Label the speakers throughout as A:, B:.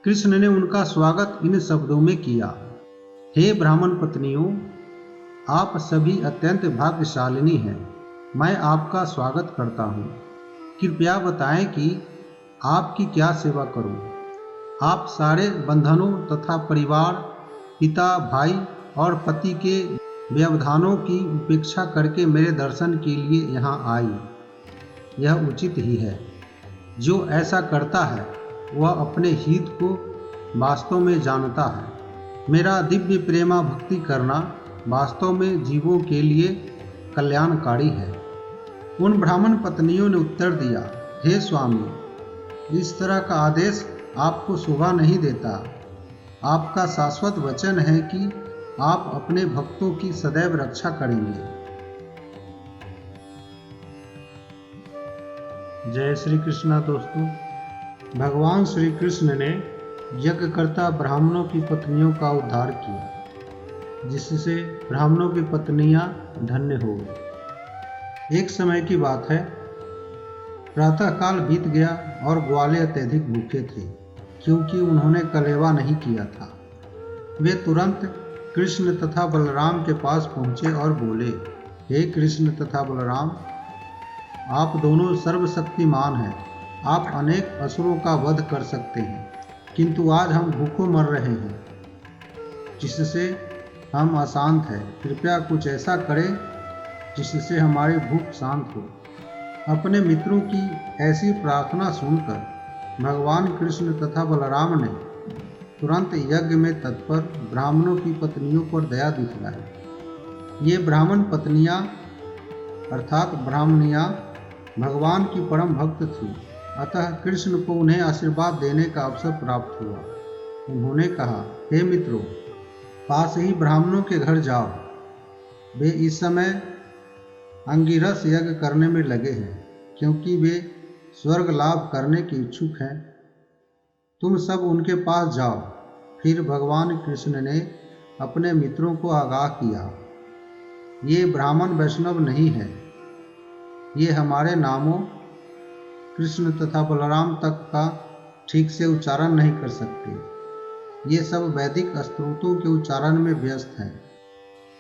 A: कृष्ण ने उनका स्वागत इन शब्दों में किया। हे ब्राह्मण पत्नियों, आप सभी अत्यंत भाग्यशालिनी हैं। मैं आपका स्वागत करता हूँ। कृपया बताएं कि आपकी क्या सेवा करूँ। आप सारे बंधनों तथा परिवार, पिता, भाई और पति के व्यवधानों की उपेक्षा करके मेरे दर्शन के लिए यहाँ आई। यह उचित ही है। जो ऐसा करता है वह अपने हित को वास्तव में जानता है। मेरा दिव्य प्रेमा भक्ति करना वास्तव में जीवों के लिए कल्याणकारी है। उन ब्राह्मण पत्नियों ने उत्तर दिया, हे स्वामी, इस तरह का आदेश आपको शोभा नहीं देता। आपका शाश्वत वचन है कि आप अपने भक्तों की सदैव रक्षा करेंगे। जय श्री कृष्णा। दोस्तों, भगवान श्री कृष्ण ने यज्ञकर्ता ब्राह्मणों की पत्नियों का उद्धार किया, जिससे ब्राह्मणों की पत्नियां धन्य हो गई। एक समय की बात है, प्रातःकाल बीत गया और ग्वाले अत्यधिक भूखे थे, क्योंकि उन्होंने कलेवा नहीं किया था। वे तुरंत कृष्ण तथा बलराम के पास पहुँचे और बोले, हे कृष्ण तथा बलराम, आप दोनों सर्वशक्तिमान हैं। आप अनेक असुरों का वध कर सकते हैं, किंतु आज हम भूखों मर रहे हैं, जिससे हम अशांत हैं। कृपया कुछ ऐसा करें जिससे हमारी भूख शांत हो। अपने मित्रों की ऐसी प्रार्थना सुनकर भगवान कृष्ण तथा बलराम ने तुरंत यज्ञ में तत्पर ब्राह्मणों की पत्नियों पर दया दिखलाई। ये ब्राह्मण पत्नियां अर्थात ब्राह्मणियां भगवान की परम भक्त थी, अतः कृष्ण को उन्हें आशीर्वाद देने का अवसर प्राप्त हुआ। उन्होंने कहा, हे मित्रों, पास ही ब्राह्मणों के घर जाओ। वे इस समय अंगिरस यज्ञ करने में लगे हैं, क्योंकि वे स्वर्ग लाभ करने के इच्छुक हैं। तुम सब उनके पास जाओ। फिर भगवान कृष्ण ने अपने मित्रों को आगाह किया, ये ब्राह्मण वैष्णव नहीं है। ये हमारे नामों कृष्ण तथा बलराम तक का ठीक से उच्चारण नहीं कर सकते। ये सब वैदिक स्तोत्रों के उच्चारण में व्यस्त हैं।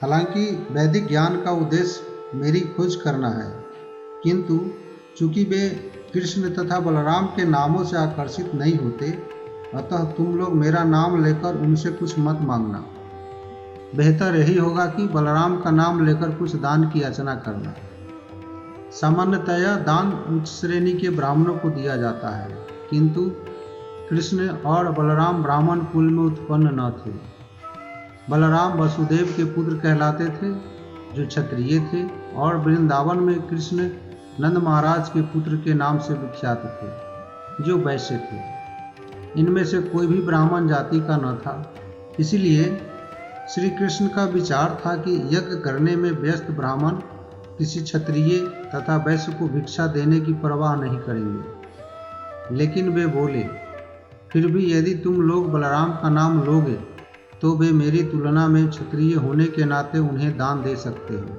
A: हालांकि वैदिक ज्ञान का उद्देश्य मेरी खोज करना है, किंतु चूंकि वे कृष्ण तथा बलराम के नामों से आकर्षित नहीं होते, अतः तुम लोग मेरा नाम लेकर उनसे कुछ मत मांगना। बेहतर यही होगा कि बलराम का नाम लेकर कुछ दान की याचना करना। सामान्यतया दान उच्च श्रेणी के ब्राह्मणों को दिया जाता है, किंतु कृष्ण और बलराम ब्राह्मण कुल में उत्पन्न न थे। बलराम वसुदेव के पुत्र कहलाते थे, जो क्षत्रिय थे, और वृंदावन में कृष्ण नंद महाराज के पुत्र के नाम से विख्यात थे, जो वैश्य थे। इनमें से कोई भी ब्राह्मण जाति का न था। इसलिए श्री कृष्ण का विचार था कि यज्ञ करने में व्यस्त ब्राह्मण किसी क्षत्रिय तथा वैश्य को भिक्षा देने की परवाह नहीं करेंगे। लेकिन वे बोले, फिर भी यदि तुम लोग बलराम का नाम लोगे तो वे मेरी तुलना में क्षत्रिय होने के नाते उन्हें दान दे सकते हो,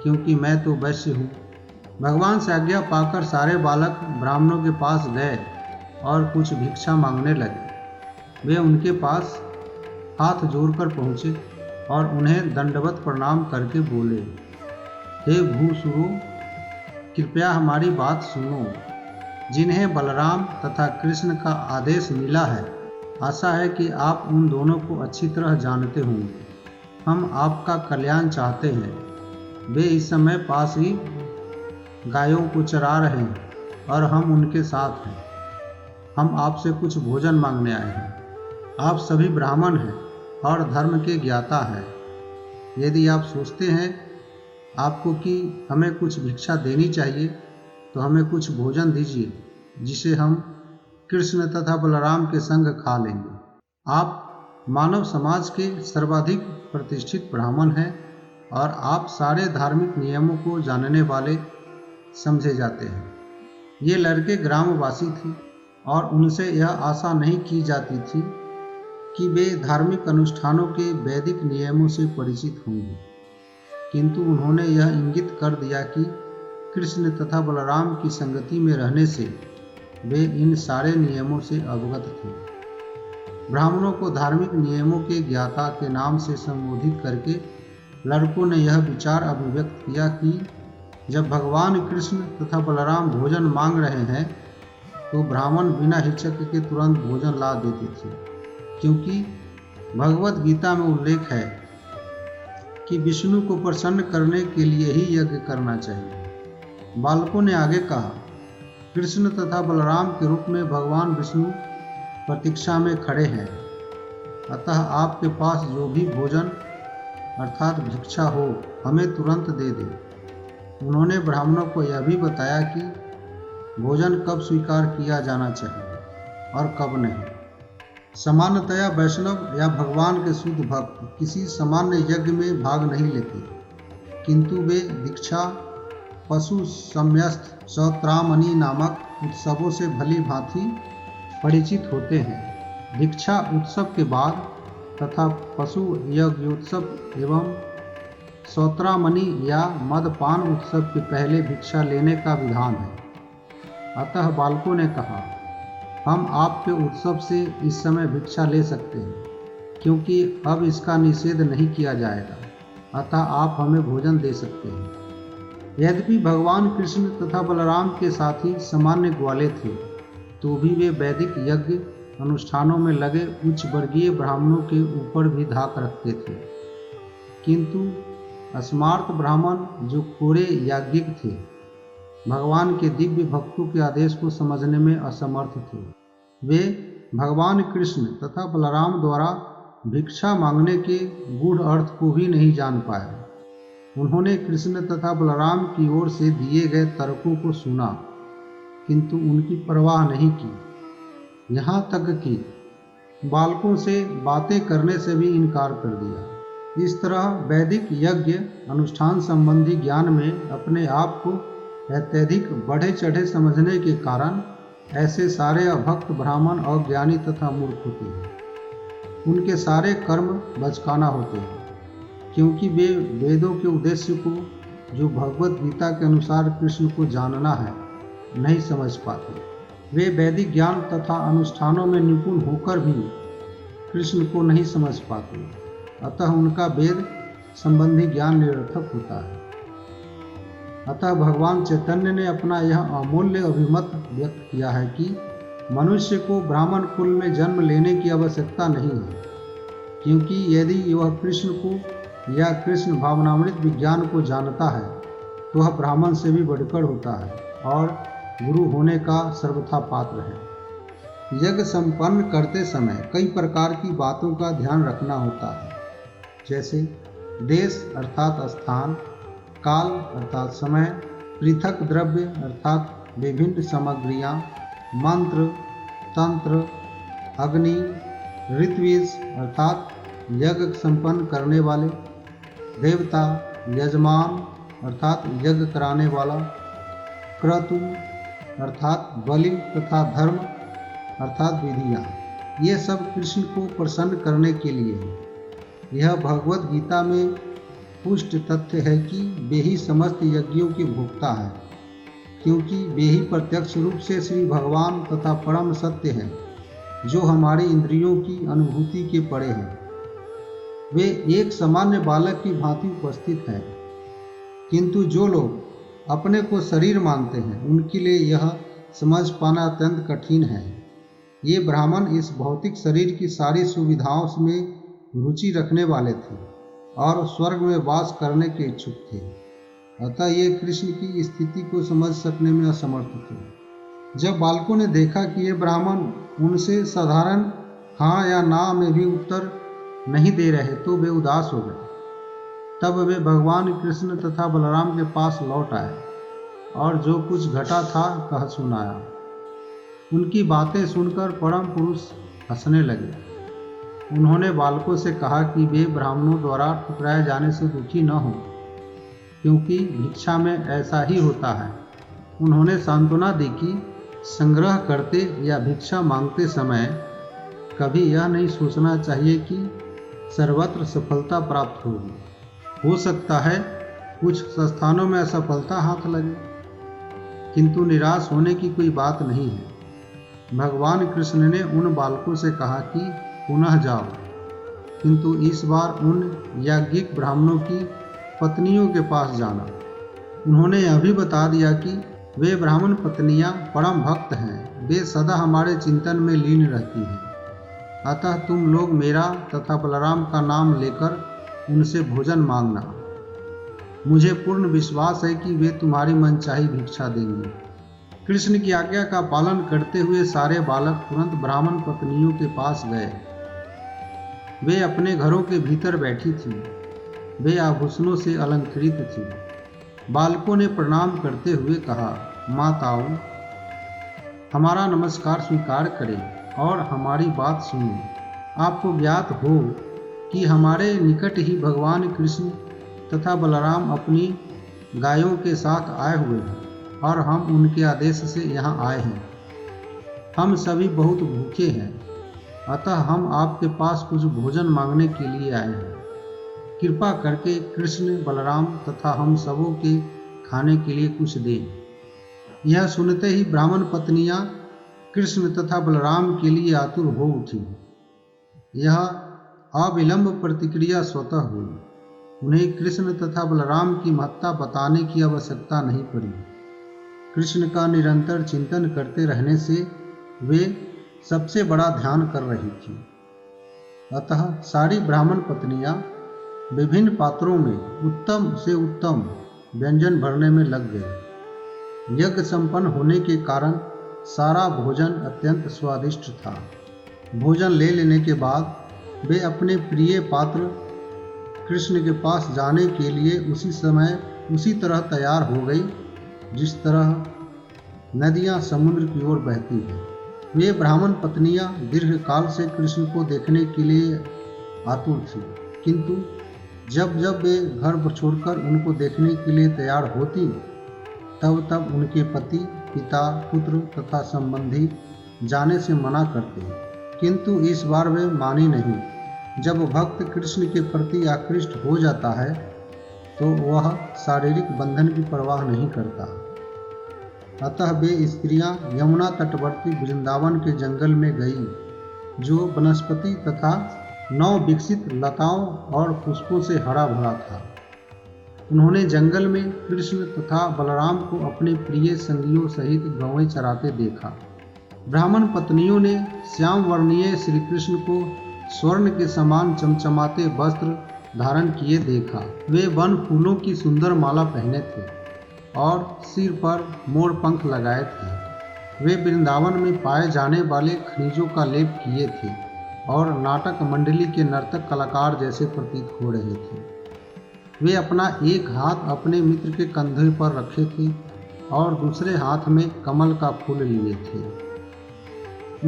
A: क्योंकि मैं तो वैश्य हूँ। भगवान से आज्ञा पाकर सारे बालक ब्राह्मणों के पास गए और कुछ भिक्षा मांगने लगे। वे उनके पास हाथ जोड़कर पहुँचे और उन्हें दंडवत प्रणाम करके बोले, हे भूसुरों, कृपया हमारी बात सुनो। जिन्हें बलराम तथा कृष्ण का आदेश मिला है, आशा है कि आप उन दोनों को अच्छी तरह जानते होंगे। हम आपका कल्याण चाहते हैं। वे इस समय पास ही गायों को चरा रहे हैं और हम उनके साथ हैं। हम आपसे कुछ भोजन मांगने आए हैं। आप सभी ब्राह्मण हैं और धर्म के ज्ञाता हैं। यदि आप सोचते हैं आपको कि हमें कुछ भिक्षा देनी चाहिए, तो हमें कुछ भोजन दीजिए, जिसे हम कृष्ण तथा बलराम के संग खा लेंगे। आप मानव समाज के सर्वाधिक प्रतिष्ठित ब्राह्मण हैं और आप सारे धार्मिक नियमों को जानने वाले समझे जाते हैं। ये लड़के ग्रामवासी थे और उनसे यह आशा नहीं की जाती थी कि वे धार्मिक अनुष्ठानों के वैदिक नियमों से परिचित होंगे, किंतु उन्होंने यह इंगित कर दिया कि कृष्ण तथा बलराम की संगति में रहने से वे इन सारे नियमों से अवगत थे। ब्राह्मणों को धार्मिक नियमों के ज्ञाता के नाम से संबोधित करके लड़कों ने यह विचार अभिव्यक्त किया कि जब भगवान कृष्ण तथा बलराम भोजन मांग रहे हैं तो ब्राह्मण बिना हिचक के तुरंत भोजन ला देते थे, क्योंकि भगवत गीता में उल्लेख है कि विष्णु को प्रसन्न करने के लिए ही यज्ञ करना चाहिए। बालकों ने आगे कहा, कृष्ण तथा बलराम के रूप में भगवान विष्णु प्रतीक्षा में खड़े हैं, अतः आपके पास जो भी भोजन अर्थात भिक्षा हो हमें तुरंत दे दें। उन्होंने ब्राह्मणों को यह भी बताया कि भोजन कब स्वीकार किया जाना चाहिए और कब नहीं। सामान्यतया वैष्णव या भगवान के शुद्ध भक्त किसी सामान्य यज्ञ में भाग नहीं लेते, किंतु वे दीक्षा, पशु सम्यस्त, सौत्रामणि नामक उत्सवों से भली भांति परिचित होते हैं। दीक्षा उत्सव के बाद तथा पशु यज्ञोत्सव एवं सौत्रामणि या मदपान उत्सव के पहले भिक्षा लेने का विधान है। अतः बालकों ने कहा, हम आपके उत्सव से इस समय भिक्षा ले सकते हैं, क्योंकि अब इसका निषेध नहीं किया जाएगा, अतः आप हमें भोजन दे सकते हैं। यद्यपि भगवान कृष्ण तथा बलराम के साथी सामान्य ग्वाले थे, तो भी वे वैदिक यज्ञ अनुष्ठानों में लगे उच्च वर्गीय ब्राह्मणों के ऊपर भी धाक रखते थे, किंतु स्मार्त ब्राह्मण जो कोरे याज्ञिक थे, भगवान के दिव्य भक्तों के आदेश को समझने में असमर्थ थे। वे भगवान कृष्ण तथा बलराम द्वारा भिक्षा मांगने के गूढ़ अर्थ को भी नहीं जान पाए। उन्होंने कृष्ण तथा बलराम की ओर से दिए गए तर्कों को सुना, किंतु उनकी परवाह नहीं की, यहाँ तक कि बालकों से बातें करने से भी इनकार कर दिया। इस तरह वैदिक यज्ञ अनुष्ठान संबंधी ज्ञान में अपने आप को अत्यधिक बढ़े चढ़े समझने के कारण ऐसे सारे अभक्त ब्राह्मण अज्ञानी तथा मूर्ख होते हैं। उनके सारे कर्म बचकाना होते हैं, क्योंकि वे वेदों के उद्देश्य को, जो भगवत गीता के अनुसार कृष्ण को जानना है, नहीं समझ पाते। वे वैदिक ज्ञान तथा अनुष्ठानों में निपुण होकर भी कृष्ण को नहीं समझ पाते, अतः उनका वेद संबंधी ज्ञान निरर्थक होता है। अतः भगवान चैतन्य ने अपना यह अमूल्य अभिमत व्यक्त किया है कि मनुष्य को ब्राह्मण कुल में जन्म लेने की आवश्यकता नहीं है, क्योंकि यदि वह कृष्ण को या कृष्ण भावनामृत विज्ञान को जानता है तो वह ब्राह्मण से भी बढ़कर होता है और गुरु होने का सर्वथा पात्र है। यज्ञ संपन्न करते समय कई प्रकार की बातों का ध्यान रखना होता है, जैसे देश अर्थात स्थान, काल अर्थात समय, पृथक द्रव्य अर्थात विभिन्न सामग्रियाँ, मंत्र, तंत्र, अग्नि, ऋत्विज अर्थात यज्ञ संपन्न करने वाले, देवता, यजमान अर्थात यज्ञ कराने वाला, क्रतु अर्थात बलि तथा धर्म अर्थात विधियाँ। ये सब कृष्ण को प्रसन्न करने के लिए है। यह भगवत गीता में पुष्ट तथ्य है कि वे ही समस्त यज्ञों के भोक्ता हैं, क्योंकि वे ही प्रत्यक्ष रूप से श्री भगवान तथा परम सत्य हैं, जो हमारी इंद्रियों की अनुभूति के परे हैं। वे एक सामान्य बालक की भांति उपस्थित हैं, किंतु जो लोग अपने को शरीर मानते हैं उनके लिए यह समझ पाना अत्यंत कठिन है। ये ब्राह्मण इस भौतिक शरीर की सारी सुविधाओं में रुचि रखने वाले थे और स्वर्ग में वास करने के इच्छुक थे, अतः ये कृष्ण की स्थिति को समझ सकने में असमर्थ थे। जब बालकों ने देखा कि ये ब्राह्मण उनसे साधारण हाँ या ना में भी उत्तर नहीं दे रहे तो वे उदास हो गए। तब वे भगवान कृष्ण तथा बलराम के पास लौट आए और जो कुछ घटा था कह सुनाया। उनकी बातें सुनकर परम पुरुष हंसने लगे। उन्होंने बालकों से कहा कि वे ब्राह्मणों द्वारा ठुकराए जाने से दुखी न हों, क्योंकि भिक्षा में ऐसा ही होता है। उन्होंने सांत्वना दी कि संग्रह करते या भिक्षा मांगते समय कभी यह नहीं सोचना चाहिए कि सर्वत्र सफलता प्राप्त होगी। हो सकता है कुछ स्थानों में असफलता हाथ लगे, किंतु निराश होने की कोई बात नहीं है। भगवान कृष्ण ने उन बालकों से कहा कि पुनः जाओ। किंतु इस बार उन याज्ञिक ब्राह्मणों की पत्नियों के पास जाना। उन्होंने यह भी बता दिया कि वे ब्राह्मण पत्नियां परम भक्त हैं, वे सदा हमारे चिंतन में लीन रहती हैं। अतः तुम लोग मेरा तथा बलराम का नाम लेकर उनसे भोजन मांगना। मुझे पूर्ण विश्वास है कि वे तुम्हारी मनचाही भिक्षा देंगे। कृष्ण की आज्ञा का पालन करते हुए सारे बालक तुरंत ब्राह्मण पत्नियों के पास गए। वे अपने घरों के भीतर बैठी थीं। वे आभूषणों से अलंकृत थीं। बालकों ने प्रणाम करते हुए कहा, माताओं, हमारा नमस्कार स्वीकार करें और हमारी बात सुनो। आपको ज्ञात हो कि हमारे निकट ही भगवान कृष्ण तथा बलराम अपनी गायों के साथ आए हुए हैं और हम उनके आदेश से यहाँ आए हैं। हम सभी बहुत भूखे हैं, अतः हम आपके पास कुछ भोजन मांगने के लिए आए हैं। कृपा करके कृष्ण, बलराम तथा हम सबों के खाने के लिए कुछ दें। यह सुनते ही ब्राह्मण पत्नियां कृष्ण तथा बलराम के लिए आतुर हो उठी। यह अविलंब प्रतिक्रिया स्वतः हुई। उन्हें कृष्ण तथा बलराम की महत्ता बताने की आवश्यकता नहीं पड़ी। कृष्ण का निरंतर चिंतन करते रहने से वे सबसे बड़ा ध्यान कर रही थी। अतः सारी ब्राह्मण पत्नियां विभिन्न पात्रों में उत्तम से उत्तम व्यंजन भरने में लग गए। यज्ञ संपन्न होने के कारण सारा भोजन अत्यंत स्वादिष्ट था। भोजन ले लेने के बाद वे अपने प्रिय पात्र कृष्ण के पास जाने के लिए उसी समय उसी तरह तैयार हो गई जिस तरह नदियां समुद्र की ओर बहती हैं। वे ब्राह्मण पत्नियां दीर्घकाल से कृष्ण को देखने के लिए आतुर थीं, किंतु जब जब वे घर छोड़कर उनको देखने के लिए तैयार होती, तब तब उनके पति, पिता, पुत्र तथा संबंधी जाने से मना करते। किंतु इस बार वे मानी नहीं। जब भक्त कृष्ण के प्रति आकृष्ट हो जाता है तो वह शारीरिक बंधन की परवाह नहीं करता। अतः वे स्त्रियां यमुना तटवर्ती वृंदावन के जंगल में गई, जो वनस्पति तथा नव विकसित लताओं और पुष्पों से हरा भरा था। उन्होंने जंगल में कृष्ण तथा बलराम को अपने प्रिय संगियों सहित गौएं चराते देखा। ब्राह्मण पत्नियों ने श्याम वर्णीय श्री कृष्ण को स्वर्ण के समान चमचमाते वस्त्र धारण किए देखा। वे वन फूलों की सुंदर माला पहने थे और सिर पर मोर पंख लगाए थे। वे वृंदावन में पाए जाने वाले खनिजों का लेप किए थे और नाटक मंडली के नर्तक कलाकार जैसे प्रतीत हो रहे थे। वे अपना एक हाथ अपने मित्र के कंधे पर रखे थे और दूसरे हाथ में कमल का फूल लिए थे।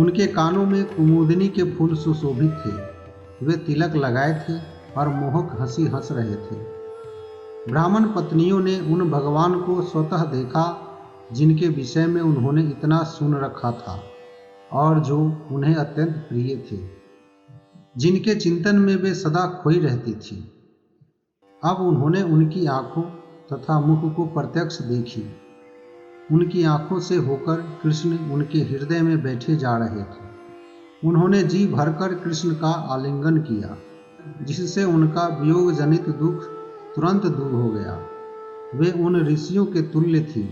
A: उनके कानों में कुमुदिनी के फूल सुशोभित थे। वे तिलक लगाए थे और मोहक हंसी हंस रहे थे। ब्राह्मण पत्नियों ने उन भगवान को स्वतः देखा जिनके विषय में उन्होंने इतना सुन रखा था और जो उन्हें अत्यंत प्रिय थे, जिनके चिंतन में वे सदा खोई रहती थी। अब उन्होंने उनकी आंखों तथा मुख को प्रत्यक्ष देखी। उनकी आंखों से होकर कृष्ण उनके हृदय में बैठे जा रहे थे। उन्होंने जी भरकर कृष्ण का आलिंगन किया, जिससे उनका वियोग जनित दुख तुरंत दूर हो गया। वे उन ऋषियों के तुल्य थी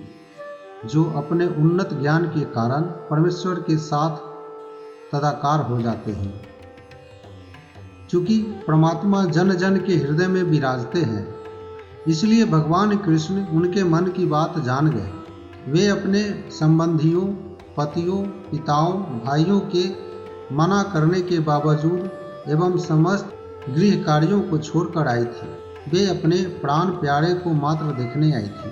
A: जो अपने उन्नत ज्ञान के कारण परमेश्वर के साथ तदाकार हो जाते हैं। चूंकि परमात्मा जन जन के हृदय में विराजते हैं, इसलिए भगवान कृष्ण उनके मन की बात जान गए। वे अपने संबंधियों, पतियों, पिताओं, भाइयों के मना करने के बावजूद एवं समस्त गृह कार्यों को छोड़कर आई थी। वे अपने प्राण प्यारे को मात्र देखने आई थी।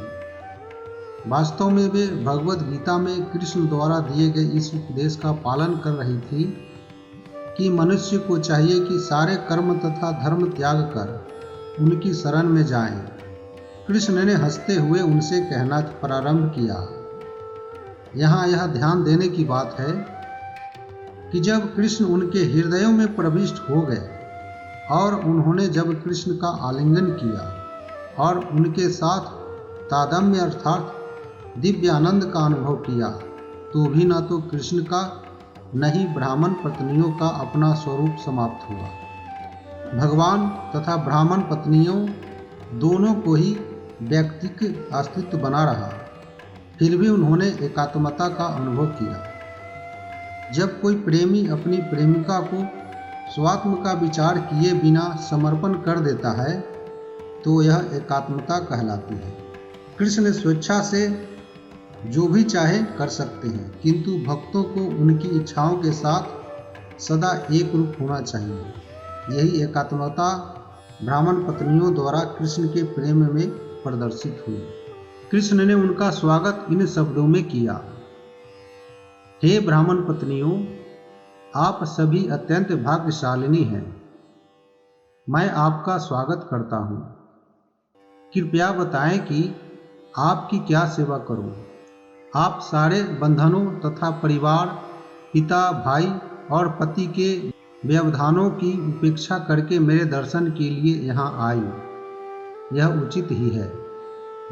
A: वास्तव में वे भगवद गीता में कृष्ण द्वारा दिए गए इस उपदेश का पालन कर रही थी कि मनुष्य को चाहिए कि सारे कर्म तथा धर्म त्याग कर उनकी शरण में जाएं। कृष्ण ने हंसते हुए उनसे कहना प्रारंभ किया। यहाँ यह ध्यान देने की बात है कि जब कृष्ण उनके हृदयों में प्रविष्ट हो गए और उन्होंने जब कृष्ण का आलिंगन किया और उनके साथ तादम्य अर्थात दिव्य आनंद का अनुभव किया, तो भी न तो कृष्ण का न ही ब्राह्मण पत्नियों का अपना स्वरूप समाप्त हुआ। भगवान तथा ब्राह्मण पत्नियों दोनों को ही व्यक्तिक अस्तित्व बना रहा, फिर भी उन्होंने एकात्मता का अनुभव किया। जब कोई प्रेमी अपनी प्रेमिका को स्वात्म का विचार किए बिना समर्पण कर देता है तो यह एकात्मता कहलाती है। कृष्ण स्वेच्छा से जो भी चाहे कर सकते हैं, किंतु भक्तों को उनकी इच्छाओं के साथ सदा एक रूप होना चाहिए। यही एकात्मता ब्राह्मण पत्नियों द्वारा कृष्ण के प्रेम में प्रदर्शित हुई। कृष्ण ने उनका स्वागत इन शब्दों में किया, हे ब्राह्मण पत्नियों, आप सभी अत्यंत भाग्यशालिनी हैं। मैं आपका स्वागत करता हूँ। कृपया बताएं कि आपकी क्या सेवा करूं। आप सारे बंधनों तथा परिवार, पिता, भाई और पति के व्यवधानों की उपेक्षा करके मेरे दर्शन के लिए यहाँ आई। यह उचित ही है।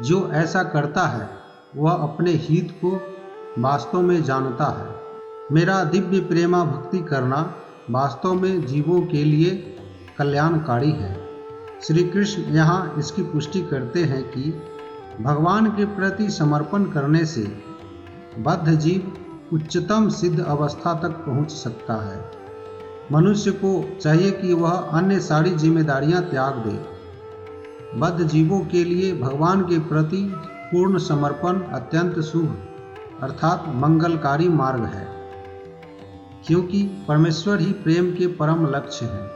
A: जो ऐसा करता है वह अपने हित को वास्तव में जानता है। मेरा दिव्य प्रेमा भक्ति करना वास्तव में जीवों के लिए कल्याणकारी है। श्री कृष्ण यहाँ इसकी पुष्टि करते हैं कि भगवान के प्रति समर्पण करने से बद्ध जीव उच्चतम सिद्ध अवस्था तक पहुँच सकता है। मनुष्य को चाहिए कि वह अन्य सारी जिम्मेदारियां त्याग दे। बद्ध जीवों के लिए भगवान के प्रति पूर्ण समर्पण अत्यंत शुभ अर्थात मंगलकारी मार्ग है, क्योंकि परमेश्वर ही प्रेम के परम लक्ष्य हैं।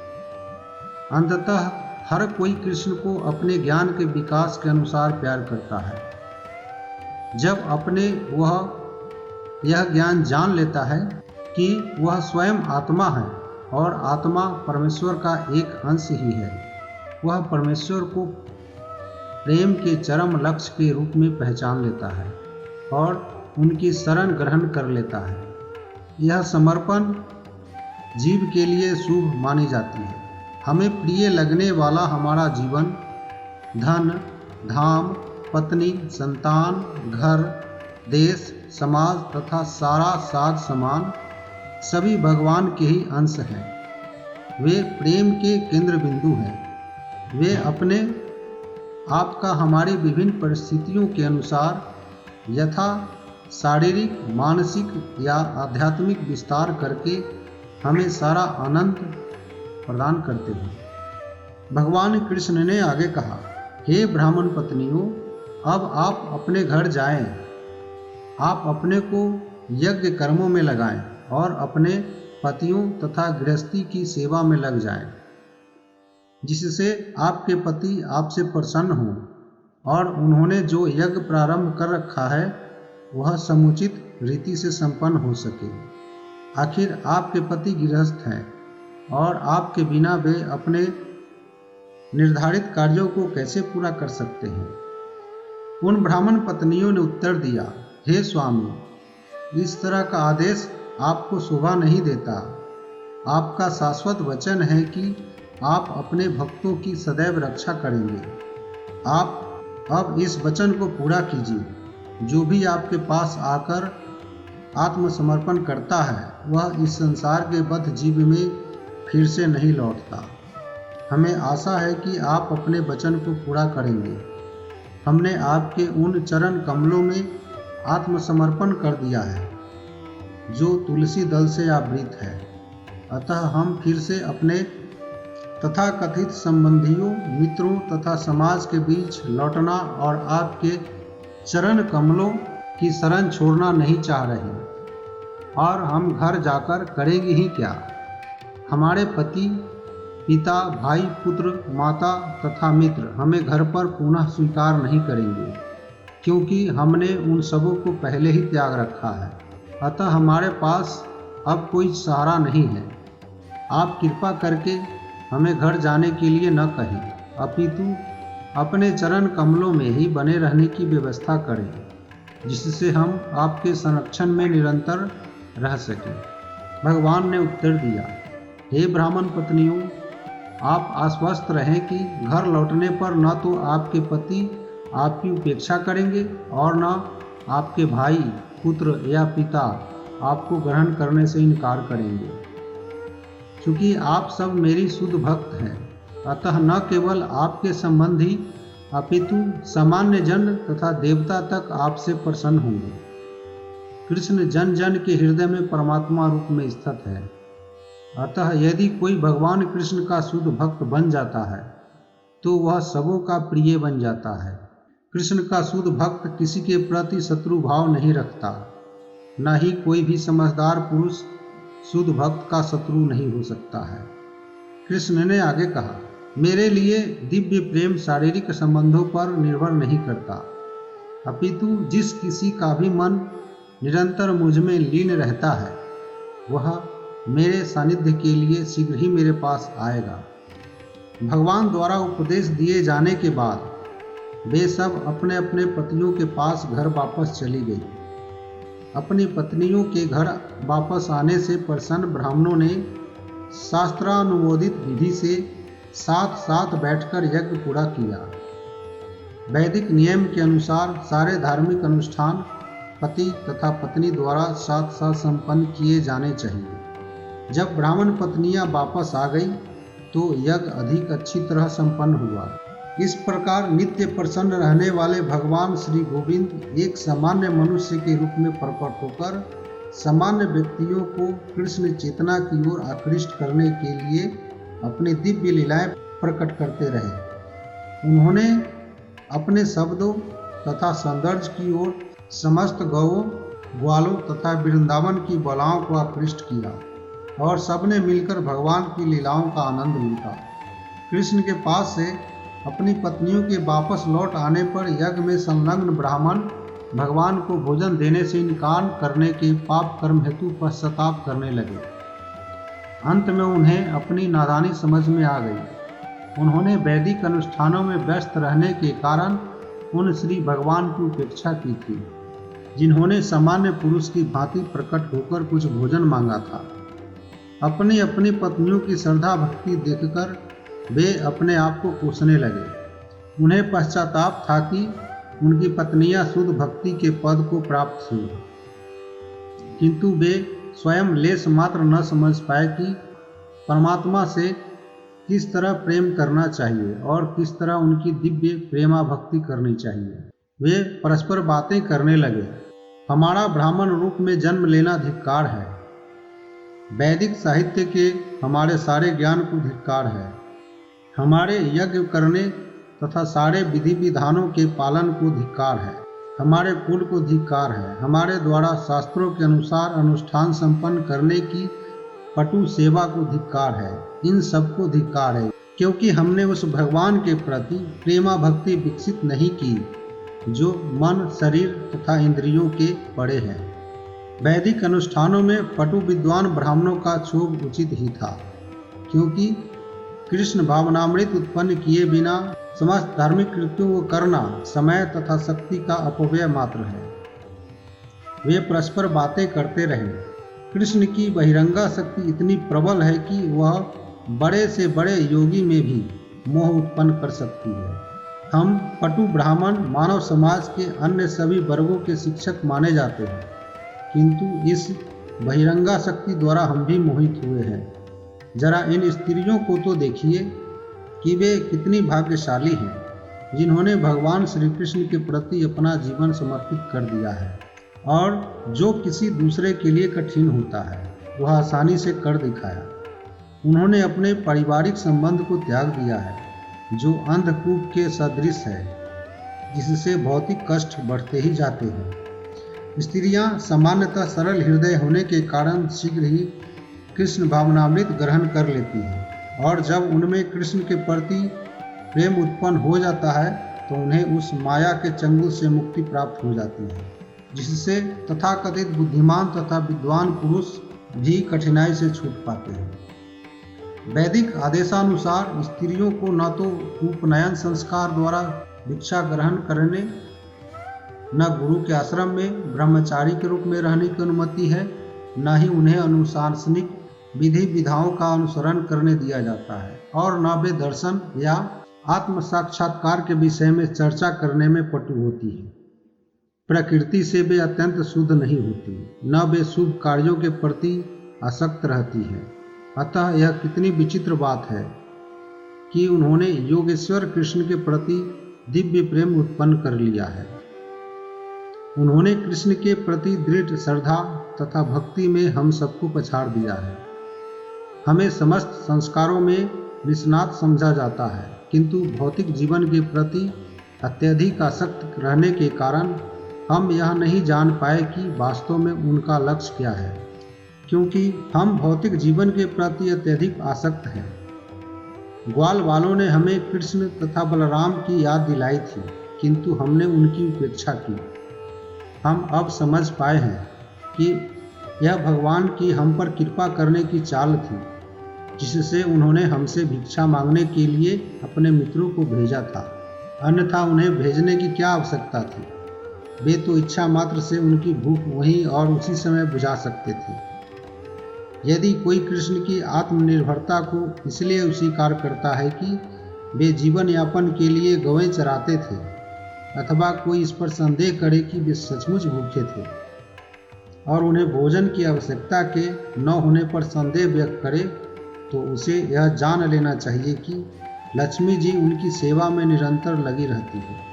A: अंततः हर कोई कृष्ण को अपने ज्ञान के विकास के अनुसार प्यार करता है। जब अपने वह यह ज्ञान जान लेता है कि वह स्वयं आत्मा है और आत्मा परमेश्वर का एक अंश ही है, वह परमेश्वर को प्रेम के चरम लक्ष्य के रूप में पहचान लेता है और उनकी शरण ग्रहण कर लेता है। यह समर्पण जीव के लिए शुभ मानी जाती है। हमें प्रिय लगने वाला हमारा जीवन, धन, धाम, पत्नी, संतान, घर, देश, समाज तथा सारा साज सामान सभी भगवान के ही अंश हैं। वे प्रेम के केंद्र बिंदु हैं। वे अपने आप का हमारी विभिन्न परिस्थितियों के अनुसार यथा शारीरिक, मानसिक या आध्यात्मिक विस्तार करके हमें सारा आनंद प्रदान करते हैं। भगवान कृष्ण ने आगे कहा, हे ब्राह्मण पत्नियों, अब आप अपने घर जाएं। आप अपने को यज्ञ कर्मों में लगाएं और अपने पतियों तथा गृहस्थी की सेवा में लग जाएं, जिससे आपके पति आपसे प्रसन्न हों और उन्होंने जो यज्ञ प्रारंभ कर रखा है वह समुचित रीति से संपन्न हो सके। आखिर आपके पति गृहस्थ हैं और आपके बिना वे अपने निर्धारित कार्यों को कैसे पूरा कर सकते हैं। उन ब्राह्मण पत्नियों ने उत्तर दिया, हे स्वामी, इस तरह का आदेश आपको शोभा नहीं देता। आपका शाश्वत वचन है कि आप अपने भक्तों की सदैव रक्षा करेंगे। आप अब इस वचन को पूरा कीजिए। जो भी आपके पास आकर आत्मसमर्पण करता है वह इस संसार के बद्ध जीव में फिर से नहीं लौटता। हमें आशा है कि आप अपने वचन को पूरा करेंगे। हमने आपके उन चरण कमलों में आत्मसमर्पण कर दिया है जो तुलसी दल से आवृत है। अतः हम फिर से अपने तथाकथित संबंधियों, मित्रों तथा समाज के बीच लौटना और आपके चरण कमलों की शरण छोड़ना नहीं चाह रहे। और हम घर जाकर करेंगे ही क्या? हमारे पति, पिता, भाई, पुत्र, माता तथा मित्र हमें घर पर पुनः स्वीकार नहीं करेंगे, क्योंकि हमने उन सबों को पहले ही त्याग रखा है। अतः हमारे पास अब कोई सहारा नहीं है। आप कृपा करके हमें घर जाने के लिए न कहें, अपितु अपने चरण कमलों में ही बने रहने की व्यवस्था करें, जिससे हम आपके संरक्षण में निरंतर रह सकें। भगवान ने उत्तर दिया, हे ब्राह्मण पत्नियों, आप आश्वस्त रहें कि घर लौटने पर न तो आपके पति आपकी उपेक्षा करेंगे और न आपके भाई, पुत्र या पिता आपको ग्रहण करने से इनकार करेंगे। क्योंकि आप सब मेरी शुद्ध भक्त हैं, अतः न केवल आपके संबंधी अपितु सामान्य जन तथा देवता तक आपसे प्रसन्न होंगे। कृष्ण जन जन के हृदय में परमात्मा रूप में स्थित है, अतः यदि कोई भगवान कृष्ण का शुद्ध भक्त बन जाता है तो वह सबों का प्रिय बन जाता है। कृष्ण का शुद्ध भक्त किसी के प्रति शत्रु भाव नहीं रखता, न ही कोई भी समझदार पुरुष शुद्ध भक्त का शत्रु नहीं हो सकता है। कृष्ण ने आगे कहा, मेरे लिए दिव्य प्रेम शारीरिक संबंधों पर निर्भर नहीं करता, अपितु जिस किसी का भी मन निरंतर मुझ में लीन रहता है वह मेरे सानिध्य के लिए शीघ्र ही मेरे पास आएगा। भगवान द्वारा उपदेश दिए जाने के बाद वे सब अपने अपने पतियों के पास घर वापस चली गई। अपनी पत्नियों के घर वापस आने से प्रसन्न ब्राह्मणों ने शास्त्रानुमोदित विधि से साथ साथ बैठकर यज्ञ पूरा किया। वैदिक नियम के अनुसार सारे धार्मिक अनुष्ठान पति तथा पत्नी द्वारा साथ साथ संपन्न किए जाने चाहिए। जब ब्राह्मण पत्नियां वापस आ गई तो यज्ञ अधिक अच्छी तरह संपन्न हुआ। इस प्रकार नित्य प्रसन्न रहने वाले भगवान श्री गोविंद एक सामान्य मनुष्य के रूप में प्रकट होकर सामान्य व्यक्तियों को कृष्ण चेतना की ओर आकृष्ट करने के लिए अपनी दिव्य लीलाएं प्रकट करते रहे। उन्होंने अपने शब्दों तथा सौंदर्य की ओर समस्त गौओं, ग्वालों तथा वृंदावन की बालाओं को आकृष्ट किया और सबने मिलकर भगवान की लीलाओं का आनंद लूटा। कृष्ण के पास से अपनी पत्नियों के वापस लौट आने पर यज्ञ में संलग्न ब्राह्मण भगवान को भोजन देने से इनकार करने के पाप कर्म हेतु पश्चाताप करने लगे। अंत में उन्हें अपनी नादानी समझ में आ गई। उन्होंने वैदिक अनुष्ठानों में व्यस्त रहने के कारण उन श्री भगवान की उपेक्षा की थी, जिन्होंने सामान्य पुरुष की भांति प्रकट होकर कुछ भोजन मांगा था। अपनी अपनी पत्नियों की श्रद्धा भक्ति देखकर वे अपने आप को कोसने लगे। उन्हें पश्चाताप था कि उनकी पत्नियां शुद्ध भक्ति के पद को प्राप्त हुई, किंतु वे स्वयं लेश मात्र न समझ पाए कि परमात्मा से किस तरह प्रेम करना चाहिए और किस तरह उनकी दिव्य प्रेमा भक्ति करनी चाहिए। वे परस्पर बातें करने लगे, हमारा ब्राह्मण रूप में जन्म लेना धिक्कार है, वैदिक साहित्य के हमारे सारे ज्ञान को धिक्कार है, हमारे यज्ञ करने तथा सारे विधि विधानों के पालन को धिक्कार है, हमारे कुल को धिक्कार है, हमारे द्वारा शास्त्रों के अनुसार अनुष्ठान संपन्न करने की पटु सेवा को धिक्कार है। इन सबको धिक्कार है, क्योंकि हमने उस भगवान के प्रति प्रेमा भक्ति विकसित नहीं की जो मन, शरीर तथा इंद्रियों के पड़े हैं। वैदिक अनुष्ठानों में पटु विद्वान ब्राह्मणों का क्षोभ उचित ही था, क्योंकि कृष्ण भावनामृत उत्पन्न किए बिना समस्त धार्मिक कृत्यों को करना समय तथा शक्ति का अपव्यय मात्र है। वे परस्पर बातें करते रहे। कृष्ण की बहिरंगा शक्ति इतनी प्रबल है कि वह बड़े से बड़े योगी में भी मोह उत्पन्न कर सकती है। हम पटु ब्राह्मण मानव समाज के अन्य सभी वर्गों के शिक्षक माने जाते हैं, किंतु इस बहिरंगा शक्ति द्वारा हम भी मोहित हुए हैं। जरा इन स्त्रियों को तो देखिए कि वे कितनी भाग्यशाली हैं, जिन्होंने भगवान श्री कृष्ण के प्रति अपना जीवन समर्पित कर दिया है और जो किसी दूसरे के लिए कठिन होता है वह आसानी से कर दिखाया। उन्होंने अपने पारिवारिक संबंध को त्याग दिया है, जो अंधकूप के सदृश है, जिससे भौतिक कष्ट बढ़ते ही जाते हैं। स्त्रियां सामान्यतः सरल हृदय होने के कारण शीघ्र ही कृष्ण भावनामृत ग्रहण कर लेती हैं और जब उनमें कृष्ण के प्रति प्रेम उत्पन्न हो जाता है तो उन्हें उस माया के चंगुल से मुक्ति प्राप्त हो जाती है, जिससे तथाकथित बुद्धिमान तथा विद्वान पुरुष भी कठिनाई से छूट पाते हैं। वैदिक आदेशानुसार स्त्रियों को न तो उपनयन संस्कार द्वारा दीक्षा ग्रहण करने, न गुरु के आश्रम में ब्रह्मचारी के रूप में रहने की अनुमति है, न ही उन्हें अनुशासनिक विधि विधाओं का अनुसरण करने दिया जाता है और न वे दर्शन या आत्म साक्षात्कार के विषय में चर्चा करने में पटु होती है। प्रकृति से वे अत्यंत शुद्ध नहीं होती, न वे शुभ कार्यों के प्रति आसक्त रहती है। अतः यह कितनी विचित्र बात है कि उन्होंने योगेश्वर कृष्ण के प्रति दिव्य प्रेम उत्पन्न कर लिया है। उन्होंने कृष्ण के प्रति दृढ़ श्रद्धा तथा भक्ति में हम सबको पछाड़ दिया है। हमें समस्त संस्कारों में निष्णात समझा जाता है, किंतु भौतिक जीवन के प्रति अत्यधिक आसक्त रहने के कारण हम यह नहीं जान पाए कि वास्तव में उनका लक्ष्य क्या है। क्योंकि हम भौतिक जीवन के प्रति अत्यधिक आसक्त हैं। ग्वाल वालों ने हमें कृष्ण तथा बलराम की याद दिलाई थी, किंतु हमने उनकी उपेक्षा की। हम अब समझ पाए हैं कि यह भगवान की हम पर कृपा करने की चाल थी, जिससे उन्होंने हमसे भिक्षा मांगने के लिए अपने मित्रों को भेजा था। अन्यथा उन्हें भेजने की क्या आवश्यकता थी? वे तो इच्छा मात्र से उनकी भूख वहीं और उसी समय बुझा सकते थे। यदि कोई कृष्ण की आत्मनिर्भरता को इसलिए अस्वीकार करता है कि वे जीवन यापन के लिए गौएं चराते थे, अथवा कोई इस पर संदेह करे कि वे सचमुच भूखे थे और उन्हें भोजन की आवश्यकता के न होने पर संदेह व्यक्त करे, तो उसे यह जान लेना चाहिए कि लक्ष्मी जी उनकी सेवा में निरंतर लगी रहती है।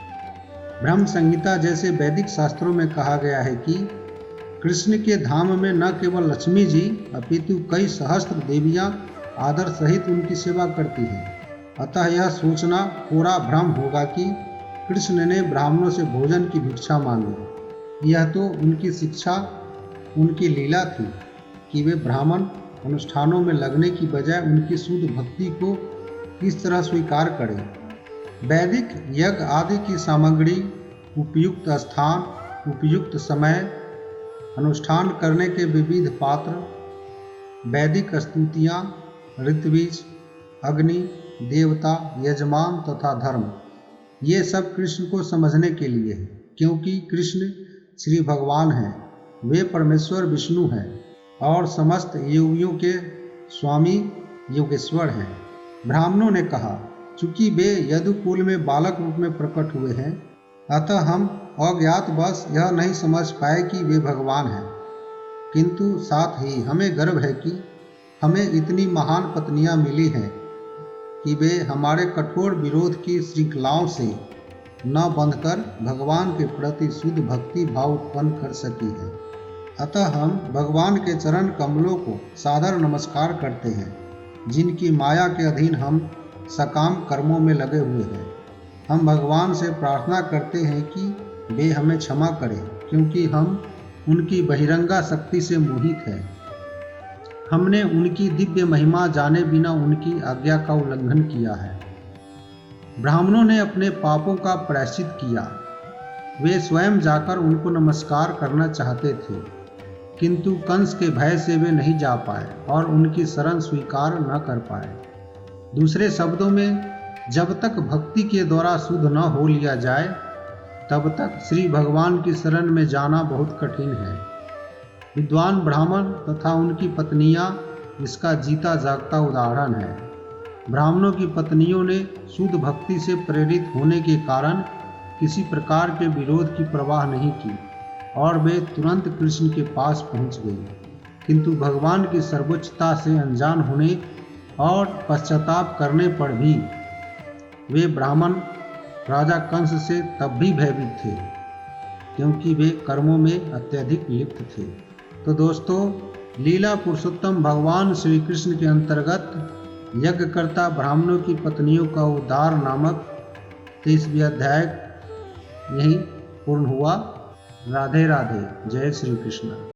A: ब्रह्म संहिता जैसे वैदिक शास्त्रों में कहा गया है कि कृष्ण के धाम में न केवल लक्ष्मी जी अपितु कई सहस्त्र देवियां आदर सहित उनकी सेवा करती हैं। अतः यह सोचना पूरा भ्रम होगा कि कृष्ण ने ब्राह्मणों से भोजन की भिक्षा मांगी। यह तो उनकी शिक्षा, उनकी लीला थी कि वे ब्राह्मण अनुष्ठानों में लगने की बजाय उनकी शुद्ध भक्ति को किस तरह स्वीकार करें। वैदिक यज्ञ आदि की सामग्री, उपयुक्त स्थान, उपयुक्त समय, अनुष्ठान करने के विविध पात्र, वैदिक स्तुतियाँ, ऋत्विज, अग्नि, देवता, यजमान तथा धर्म, ये सब कृष्ण को समझने के लिए है, क्योंकि कृष्ण श्री भगवान हैं। वे परमेश्वर विष्णु हैं और समस्त योगियों के स्वामी योगेश्वर हैं। ब्राह्मणों ने कहा, चूंकि वे यदुकुल में बालक रूप में प्रकट हुए हैं, अतः हम अज्ञातवश यह नहीं समझ पाए कि वे भगवान हैं। किंतु साथ ही हमें गर्व है कि हमें इतनी महान पत्नियां मिली हैं कि वे हमारे कठोर विरोध की श्रृंखलाओं से न बंधकर भगवान के प्रति शुद्ध भक्ति भाव उत्पन्न कर सकी है। अतः हम भगवान के चरण कमलों को सादर नमस्कार करते हैं, जिनकी माया के अधीन हम सकाम कर्मों में लगे हुए हैं। हम भगवान से प्रार्थना करते हैं कि वे हमें क्षमा करें, क्योंकि हम उनकी बहिरंगा शक्ति से मोहित हैं। हमने उनकी दिव्य महिमा जाने बिना उनकी आज्ञा का उल्लंघन किया है। ब्राह्मणों ने अपने पापों का प्रायश्चित किया। वे स्वयं जाकर उनको नमस्कार करना चाहते थे, किंतु कंस के भय से वे नहीं जा पाए और उनकी शरण स्वीकार न कर पाए। दूसरे शब्दों में, जब तक भक्ति के द्वारा शुद्ध न हो लिया जाए, तब तक श्री भगवान की शरण में जाना बहुत कठिन है। विद्वान ब्राह्मण तथा उनकी पत्नियां इसका जीता जागता उदाहरण है। ब्राह्मणों की पत्नियों ने शुद्ध भक्ति से प्रेरित होने के कारण किसी प्रकार के विरोध की परवाह नहीं की और वे तुरंत कृष्ण के पास पहुंच गई। किंतु भगवान की सर्वोच्चता से अनजान होने और पश्चाताप करने पर भी वे ब्राह्मण राजा कंस से तब भी भयभीत थे, क्योंकि वे कर्मों में अत्यधिक लिप्त थे। तो दोस्तों, लीला पुरुषोत्तम भगवान श्री कृष्ण के अंतर्गत यज्ञकर्ता ब्राह्मणों की पत्नियों का उद्धार नामक 30वां अध्याय यहीं पूर्ण हुआ। राधे राधे। जय श्री कृष्ण।